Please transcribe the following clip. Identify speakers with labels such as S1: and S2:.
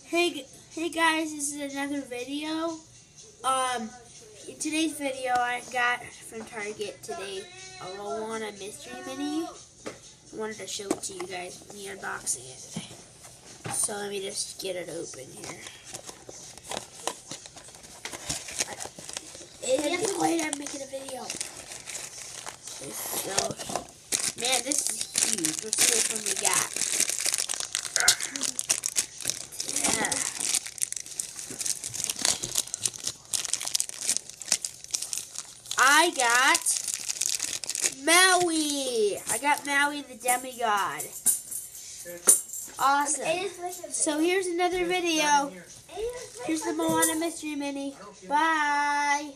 S1: Hey guys, this is another video. In today's video, I got from Target today a Moana mystery mini. I wanted to show it to you guys when you unboxing it. So let me just get it open here. Wait, I'm making a video. So, man, this is huge. Let's see which one we got. Yeah. I got Maui. I got Maui the demigod. Awesome. So here's another video. Here's the Moana mystery mini. Bye.